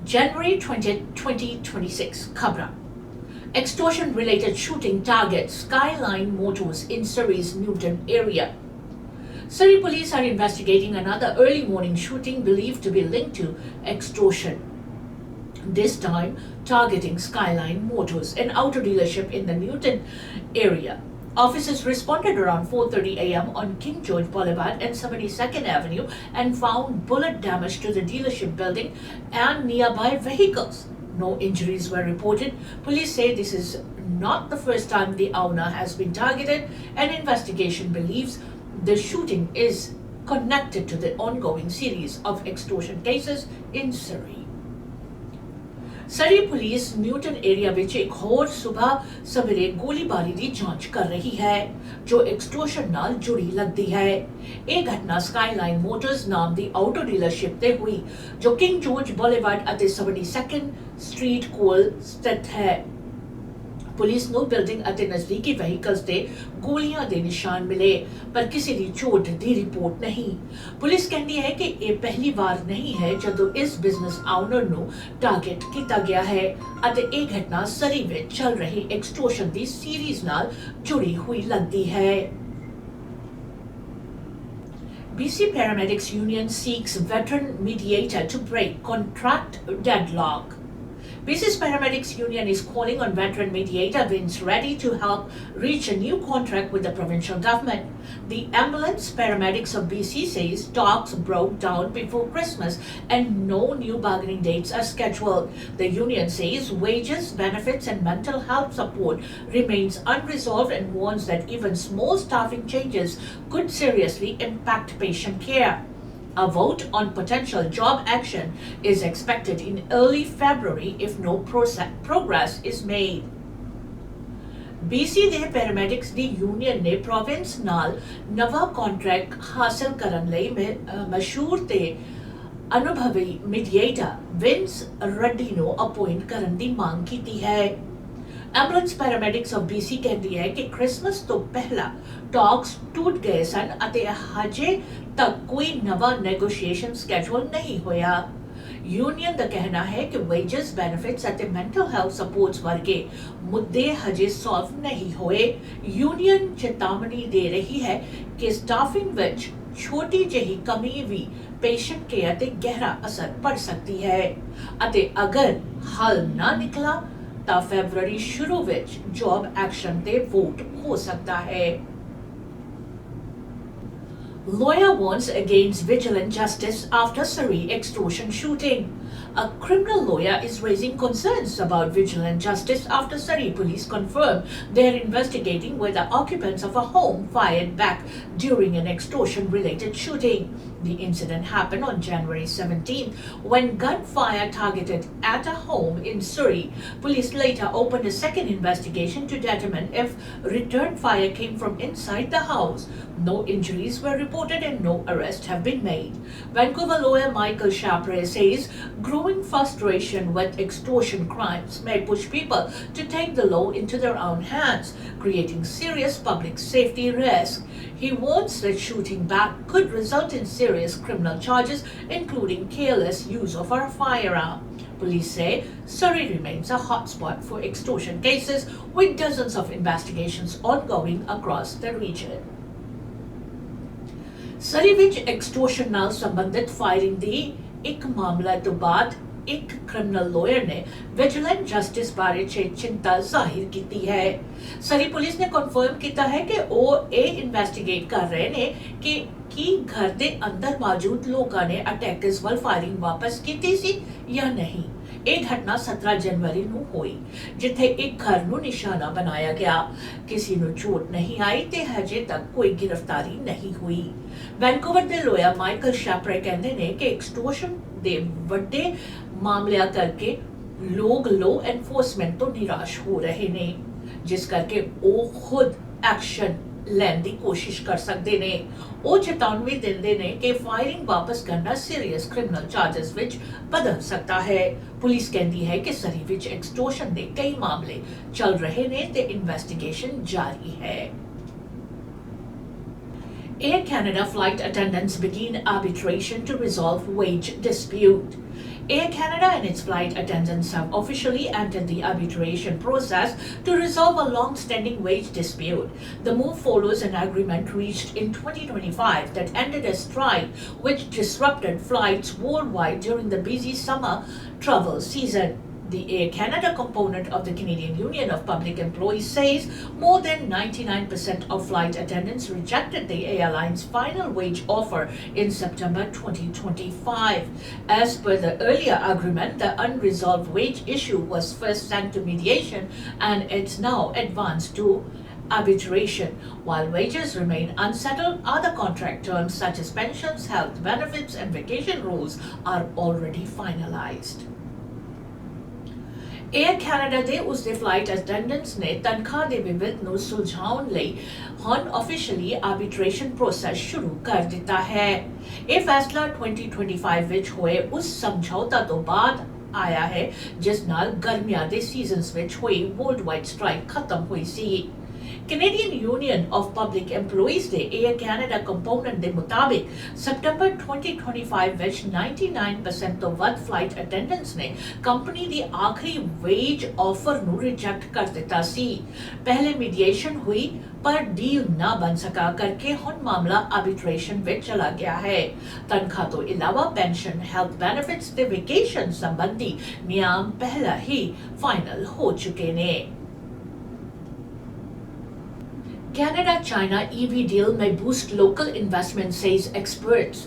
January 20, 2026, Khabran. Extortion-related shooting targets Skyline Motors in Surrey's Newton area. Surrey police are investigating another early morning shooting believed to be linked to extortion. This time targeting Skyline Motors, an auto dealership in the Newton area. Officers responded around 4:30 a.m. on King George Boulevard and 72nd Avenue and found bullet damage to the dealership building and nearby vehicles. No injuries were reported. Police say this is not the first time the owner has been targeted, and investigation believes the shooting is connected to the ongoing series of extortion cases in Surrey. सरी police Newton area ਵਿੱਚ ਇੱਕ ਹੋਰ ਸਵੇਰ ਸਵੇਰੇ ਗੋਲੀਬਾਰੀ ਦੀ ਜਾਂਚ ਕਰ ਰਹੀ ਹੈ ਜੋ ਐਕਸਟੋਰਸ਼ਨ ਨਾਲ ਜੁੜੀ ਲੱਗਦੀ ਹੈ। ਇਹ ਘਟਨਾ ਸਕਾਈਲਾਈਨ ਮੋਟਰਸ ਨਾਮ ਦੀ ਆਟੋ ਡੀਲਰਸ਼ਿਪ ਤੇ ਹੋਈ ਜੋ ਕਿੰਗ ਜਾਰਜ ਬੁਲੇਵਾਰਡ ਅਤੇ 72nd ਸਟਰੀਟ ਕੋਲ ਸਥਿਤ ਹੈ। ਪੁਲਿਸ ਨੂੰ ਬਿਲਡਿੰਗ ਅਤੇ ਨਜ਼ਦੀਕੀ ਵਹੀਕਲਸ ਤੇ ਗੋਲੀਆਂ ਦੇ ਨਿਸ਼ਾਨ ਮਿਲੇ ਪਰ ਕਿਸੇ ਦੀ ਚੋਟ ਦੀ ਰਿਪੋਰਟ ਨਹੀਂ। ਪੁਲਿਸ ਕਹਿੰਦੀ ਹੈ ਕਿ ਇਹ ਪਹਿਲੀ ਵਾਰ ਨਹੀਂ ਹੈ ਜਦੋਂ ਇਸ ਬਿਜ਼ਨਸ ਆਊਨਰ ਨੂੰ ਟਾਰਗੇਟ ਕੀਤਾ ਗਿਆ ਹੈ ਅਤੇ ਇਹ ਘਟਨਾ ਸਰੀ ਵਿੱਚ ਚੱਲ ਰਹੀ ਐਕਸਟੋਰਸ਼ਨ ਦੀ ਸੀਰੀਜ਼ ਨਾਲ ਜੁੜੀ ਹੋਈ ਲੱਗਦੀ ਹੈ। BC Paramedics Union seeks veteran mediator to break contract deadlock. BC's Paramedics Union is calling on veteran mediator Vince Reddy to help reach a new contract with the provincial government. The ambulance paramedics of BC says talks broke down before Christmas and no new bargaining dates are scheduled. The union says wages, benefits and mental health support remains unresolved and warns that even small staffing changes could seriously impact patient care. A vote on potential job action is expected in early February if no progress is made. BC ਦੇ paramedics ਦੀ union ਨੇ province ਨਾਲ ਨਵਾਂ contract ਹਾਸਲ ਕਰਨ ਲਈ ਮਸ਼ਹੂਰ ਤੇ ਅਨੁਭਵੀ ਮੀਡੀਏਟਰ ਵਿੰਸ ਰੈਡੀ ਨੂੰ ਅਪਾਇੰਟ ਕਰਨ ਦੀ ਮੰਗ ਕੀਤੀ ਹੈ। ਐਂਬੂਲੈਂਸ ਪੈਰਾਮੈਡਿਕਸ ਆਫ BC ਕਹਿੰਦੀ ਹੈ ਕਿ ਕ੍ਰਿਸਮਸ ਤੋਂ ਪਹਿਲਾਂ ਟਾਕਸ ਟੁੱਟ ਗਏ ਸਨ ਅਤੇ ਹਜੇ ਤੱਕ ਕੋਈ ਨਵਾਂ ਨੈਗੋਸ਼ੀਏਸ਼ਨ ਸਕੇਡਿਊਲ ਨਹੀਂ ਹੋਇਆ। ਯੂਨੀਅਨ ਦਾ ਕਹਿਣਾ ਹੈ ਕਿ ਵੇਜਸ, ਬੈਨੀਫਿਟਸ ਅਤੇ ਮੈਂਟਲ ਹੈਲਥ ਸਪੋਰਟਸ ਵਰਗੇ ਮੁੱਦੇ ਹਜੇ ਸੋਲਵ ਨਹੀਂ ਹੋਏ। ਯੂਨੀਅਨ ਚੇਤਾਵਨੀ ਦੇ ਰਹੀ ਹੈ ਕਿ ਸਟਾਫਿੰਗ ਵਿੱਚ ਛੋਟੀ ਜਿਹੀ ਕਮੀ ਵੀ ਪੇਸ਼ੈਂਟ ਕੇਅਰ ਤੇ ਗਹਿਰਾ ਅਸਰ ਪੜ ਸਕਦੀ ਹੈ ਅਤੇ ਅਗਰ ਹੱਲ ਨਾ ਨਿਕਲਾ ਤਾਂ ਫੈਬਰੂਰੀ ਸ਼ੁਰੂ ਵਿੱਚ ਜੌਬ ਐਕਸ਼ਨ ਤੇ ਵੋਟ ਹੋ ਸਕਦਾ ਹੈ। Lawyer warns against vigilant justice after Surrey extortion shooting. A criminal lawyer is raising concerns about vigilant justice after Surrey police confirm they are investigating whether occupants of a home fired back during an extortion-related shooting. The incident happened on January 17 when gunfire targeted at a home in Surrey. Police later opened a second investigation to determine if return fire came from inside the house. No injuries were reported and no arrests have been made. Vancouver lawyer Michael Shapre says growing frustration with extortion crimes may push people to take the law into their own hands, creating serious public safety risk. He warns that shooting back could result in serious criminal charges, including careless use of a firearm. Police say Surrey remains a hotspot for extortion cases, with dozens of investigations ongoing across the region. Surrey ਵਿੱਚ extortion ਨਾਲ ਸੰਬੰਧਿਤ firing ਦੀ ਇੱਕ ਮਾਮਲਾ ਤੋਂ ਬਾਅਦ ਇੱਕ criminal lawyer ਨੇ vigilant justice ਬਾਰੇ ਚਿੰਤਾ ਜ਼ਾਹਿਰ ਕੀਤੀ ਹੈ। ਸਰੀ ਪੁਲਿਸ ਨੇ ਕਨਫਰਮ ਕੀਤਾ ਹੈ ਕਿ ਉਹ ਇਹ ਇਨਵੈਸਟੀਗੇਟ ਕਰ ਰਹੇ ਨੇ ਕਿ ਕੀ ਘਰ ਦੇ ਅੰਦਰ ਮੌਜੂਦ ਲੋਕਾਂ ਨੇ ਅਟੈਕਰਸ ਵੱਲ ਫਾਇਰਿੰਗ ਵਾਪਸ ਕੀਤੀ ਸੀ ਜਾਂ ਨਹੀਂ। ਇਹ ਘਟਨਾ 17 ਜਨਵਰੀ ਨੂੰ ਹੋਈ ਜਿੱਥੇ ਇੱਕ ਘਰ ਨੂੰ ਨਿਸ਼ਾਨਾ ਬਣਾਇਆ ਗਿਆ। ਕਿਸੇ ਨੂੰ ਚੋਟ ਨਹੀਂ ਆਈ ਤੇ ਹਜੇ ਤੱਕ ਕੋਈ ਗ੍ਰਿਫਤਾਰੀ ਨਹੀਂ ਹੋਈ। ਵੈਨਕੂਵਰ ਦੇ ਲਾਇਰ ਮਾਈਕਲ ਸ਼ੈਪਰੇ ਕਹਿੰਦੇ ਨੇ ਕਿ ਐਕਸਟੋਰਸ਼ਨ ਦੇ ਵੱਡੇ ਮਾਮਲਿਆਂ ਕਰਕੇ ਲੋਕ ਲਾਅ ਐਨਫੋਰਸਮੈਂਟ ਤੋਂ ਨਿਰਾਸ਼ ਹੋ ਰਹੇ ਨੇ ਜਿਸ ਕਰਕੇ ਉਹ ਖੁਦ ਐਕਸ਼ਨ ਲੈਣ ਦੀ ਕੋਸ਼ਿਸ਼ ਕਰ ਸਕਦੇ ਨੇ। ਉਹ ਚੇਤਾਵਨੀ ਦਿੰਦੇ ਨੇ ਕਿ ਫਾਇਰਿੰਗ ਵਾਪਸ ਕਰਨਾ ਸੀਰੀਅਸ ਕ੍ਰਿਮੀਨਲ ਚਾਰਜਸ ਵਿੱਚ ਬਦਲ ਸਕਦਾ ਹੈ। ਪੁਲਿਸ ਕਹਿੰਦੀ ਹੈ ਕਿ ਸਰੀ ਵਿੱਚ ਐਕਸਟੋਰਸ਼ਨ ਦੇ ਕਈ ਮਾਮਲੇ ਚੱਲ ਰਹੇ ਨੇ ਤੇ ਇਨਵੈਸਟੀਗੇਸ਼ਨ ਜਾਰੀ ਹੈ। Air Canada flight attendants begin arbitration to resolve wage dispute. Air Canada and its flight attendants have officially entered the arbitration process to resolve a long-standing wage dispute. The move follows an agreement reached in 2025 that ended a strike which disrupted flights worldwide during the busy summer travel season. The Air Canada component of the Canadian Union of Public Employees says more than 99% of flight attendants rejected the airline's final wage offer in September 2025. As per the earlier agreement, the unresolved wage issue was first sent to mediation and it's now advanced to arbitration. While wages remain unsettled, other contract terms such as pensions, health benefits, and vacation rules are already finalized. Air Canada ਦੇ ਉਸਦੇ flight attendants ਨੇ ਤਨਖਾਹ ਦੇ ਵਿਵਾਦ ਨੂੰ ਸੁਲਝਾਉਣ ਲਈ ਹੁਣ ਆਫੀਸ਼ੀਅਲੀ ਆਰਬਿਟ੍ਰੇਸ਼ਨ ਪ੍ਰੋਸੈਸ ਸ਼ੁਰੂ ਕਰ ਦਿੱਤਾ ਹੈ। ਇਹ ਫੈਸਲਾ 2025 ਵਿੱਚ ਹੋਏ ਉਸ ਸਮਝੌਤਾ ਤੋਂ ਬਾਅਦ ਆਇਆ ਹੈ ਜਿਸ ਨਾਲ ਗਰਮੀਆਂ ਦੇ ਸੀਜ਼ਨਸ ਵਿੱਚ ਹੋਈ ਵਰਲਡ-ਵਾਈਡ ਸਟ੍ਰਾਈਕ ਖਤਮ ਹੋਈ ਸੀ। Canadian Union of Public Employees ਦੇ Air Canada ਕੰਪੋਨੈਂਟ ਦੇ ਮੁਤਾਬਿਕ ਸਤੰਬਰ 2025 ਵਿੱਚ 99% ਤੋਂ ਵੱਧ ਫਲਾਈਟ ਅਟੈਂਡੈਂਟਸ ਨੇ ਕੰਪਨੀ ਦੀ ਆਖਰੀ ਵੇਜ ਆਫਰ ਨੂੰ ਰਿਜੈਕਟ ਕਰ ਦਿੱਤਾ ਸੀ। ਪਹਿਲੇ ਮੀਡੀਏਸ਼ਨ ਹੋਈ ਪਰ ਡੀਲ ਨਾ ਬਣ ਸਕਾ ਕਰਕੇ ਹੁਣ ਮਾਮਲਾ ਆਰਬਿਟ੍ਰੇਸ਼ਨ ਵਿੱਚ ਚਲਾ ਗਿਆ ਹੈ। ਤਨਖਾਹ ਤੋਂ ਇਲਾਵਾ ਪੈਨਸ਼ਨ, ਹੈਲਥ ਬੈਨੀਫਿਟਸ ਤੇ ਵੈਕੇਸ਼ਨ ਸੰਬੰਧੀ ਨਿਯਮ ਪਹਿਲਾਂ ਹੀ ਫਾਈਨਲ ਹੋ ਚੁੱਕੇ ਨੇ। Canada-China EV deal may boost local investment, says experts.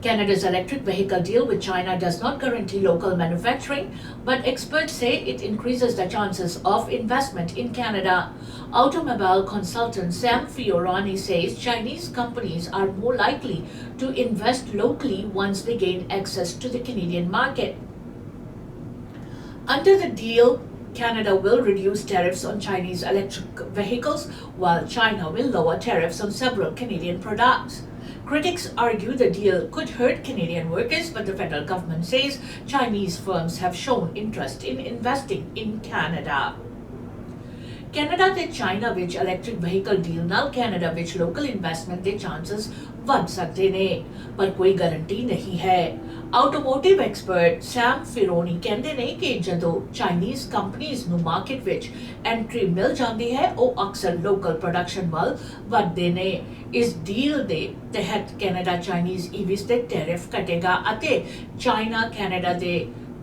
Canada's electric vehicle deal with China does not guarantee local manufacturing, but experts say it increases the chances of investment in Canada. Automobile consultant Sam Fiorani says Chinese companies are more likely to invest locally once they gain access to the Canadian market. Under the deal, Canada will reduce tariffs on Chinese electric vehicles, while China will lower tariffs on several Canadian products. Critics argue the deal could hurt Canadian workers, but the federal government says Chinese firms have shown interest in investing in Canada. Canada ਤੇ China ਵਿੱਚ electric vehicle deal ਨਾਲ Canada ਵਿੱਚ local investment ਦੇ chances ਵੱਧ ਸਕਦੇ ਨੇ ਪਰ ਕੋਈ ਗਾਰੰਟੀ ਨਹੀਂ ਹੈ। ਆਟੋਮੋਟਿਵ ਐਕਸਪਰਟ ਸੈਮ ਫਿਰੋਨੀ ਕਹਿੰਦੇ ਨੇ ਕਿ ਜਦੋਂ ਚਾਈਨੀਜ਼ ਕੰਪਨੀਆਂ ਨੂੰ ਮਾਰਕੀਟ ਵਿੱਚ ਐਂਟਰੀ ਮਿਲ ਜਾਂਦੀ ਹੈ ਉਹ ਅਕਸਰ ਲੋਕਲ ਪ੍ਰੋਡਕਸ਼ਨ ਵੱਲ ਵਧਦੇ ਨੇ। ਇਸ ਡੀਲ ਦੇ ਤਹਿਤ ਕੈਨੇਡਾ ਚਾਈਨੀਜ਼ ਈਵੀਜ਼ ਤੇ ਟੈਰਿਫ ਘਟੇਗਾ ਅਤੇ ਚਾਈਨਾ ਕੈਨੇਡਾ ਦੇ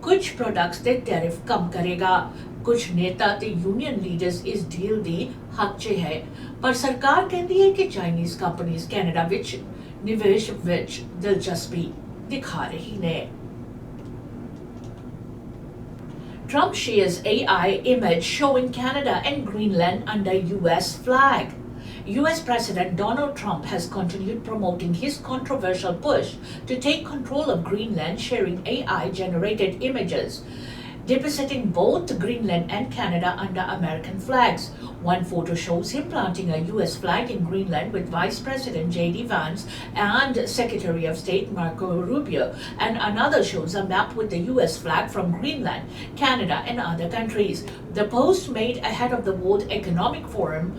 ਕੁਝ ਪ੍ਰੋਡਕਟਸ ਤੇ ਟੈਰਿਫ ਕਮ ਕਰੇਗਾ। ਕੁਝ ਨੇਤਾ ਤੇ ਯੂਨੀਅਨ ਲੀਡਰਸ ਇਸ ਡੀਲ ਦੀ ਹੱਕ 'ਚ ਹੈ ਪਰ ਸਰਕਾਰ ਕਹਿੰਦੀ ਹੈ ਕਿ ਚਾਈਨੀਜ਼ ਕੰਪਨੀਆਂ ਕੈਨੇਡਾ ਵਿੱਚ ਨਿਵੇਸ਼ ਵਿੱਚ ਦਿਲਚਸਪੀ ਦਿਖਾ ਰਹੀ ਨੇ। Trump shares AI image showing Canada and Greenland under US flag. US President Donald Trump has continued promoting his controversial push to take control of Greenland, sharing AI-generated images depicting both Greenland and Canada under American flags. One photo shows him planting a US flag in Greenland with Vice President J.D. Vance and Secretary of State Marco Rubio, and another shows a map with the US flag from Greenland, Canada, and other countries. The post made ahead of the World Economic Forum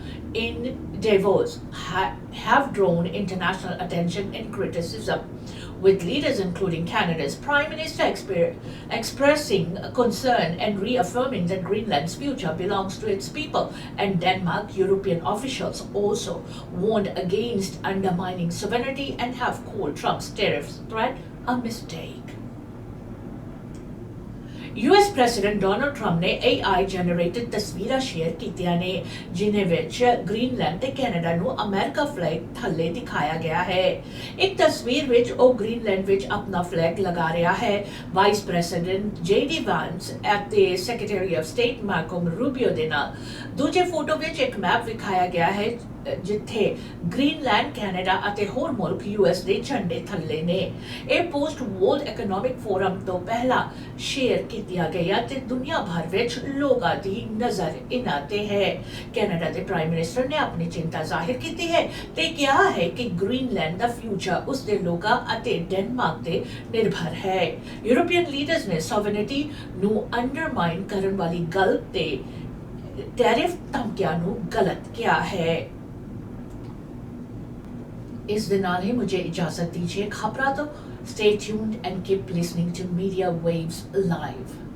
in Davos have drawn international attention and criticism, with leaders including Canada's Prime Minister expressing concern and reaffirming that Greenland's future belongs to its people, and Denmark. European officials also warned against undermining sovereignty and have called Trump's tariff threat a mistake. US President Donald Trump ਨੇ AI generated ਤਸਵੀਰਾਂ share ਕੀਤੀਆਂ ਨੇ ਜਿਨ੍ਹਾਂ ਵਿੱਚ Greenland ਤੇ Canada ਨੂੰ America flag ਥੱਲੇ ਦਿਖਾਇਆ ਗਿਆ ਹੈ। ਇੱਕ ਤਸਵੀਰ ਵਿੱਚ ਉਹ ਗ੍ਰੀਨਲੈਂਡ ਵਿੱਚ ਆਪਣਾ ਫਲੈਗ ਲਗਾ ਰਿਹਾ ਹੈ। ਵਾਈਸ ਪ੍ਰੈਜ਼ੀਡੈਂਟ JD ਵਾਂਸ ਅਤੇ ਸੈਕਟਰੀ ਆਫ ਸਟੇਟ ਮਾਰਕੋ ਰੂਬੀਓ ਦੇ ਨਾਲ। ਦੂਜੇ ਫੋਟੋ ਵਿੱਚ ਇੱਕ ਮੈਪ ਵਿਖਾਇਆ ਗਿਆ ਹੈ ਜਿੱਥੇ ਗ੍ਰੀਨਲੈਂਡ, ਕੈਨੇਡਾ ਅਤੇ ਹੋਰ ਮੁਲਕ US ਦੇ ਝੰਡੇ ਥੱਲੇ ਨੇ। ਇਹ ਪੋਸਟ ਵਰਲਡ ਇਕਨੋਮਿਕ ਫੋਰਮ ਤੋਂ ਪਹਿਲਾਂ ਸ਼ੇਅਰ ਕੀਤਾ ਗਿਆ ਤੇ ਦੁਨੀਆ ਭਰ ਵਿੱਚ ਲੋਕਾਂ ਦੀ ਨਜ਼ਰ ਇਹਨਾਂ ਤੇ ਹੈ। ਕੈਨੇਡਾ ਦੇ ਪ੍ਰਾਈਮ ਮਿਨਿਸਟਰ ਨੇ ਆਪਣੀ ਚਿੰਤਾ ਜ਼ਾਹਿਰ ਕੀਤੀ ਹੈ ਤੇ ਕਿਹਾ ਹੈ ਕਿ ਗ੍ਰੀਨਲੈਂਡ ਦਾ ਫਿਊਚਰ ਉਸ ਦੇ ਲੋਕਾਂ ਅਤੇ ਡੈਨਮਾਰਕ ਤੇ ਨਿਰਭਰ ਹੈ। ਯੂਰੋਪੀਅਨ ਲੀਡਰਸ ਨੇ ਸੋਵਰਨਿਟੀ ਨੂੰ ਅੰਡਰਮਾਈਨ ਕਰਨ ਵਾਲੀ ਗੱਲ ਤੇ ਟੈਰਿਫ ਧਮਕੀਆਂ ਨੂੰ ਗਲਤ ਕਿਹਾ ਹੈ। इस दिन ही मुझे इजाजत दीजिए। खबरां तो Stay tuned and keep listening to Media Waves Live.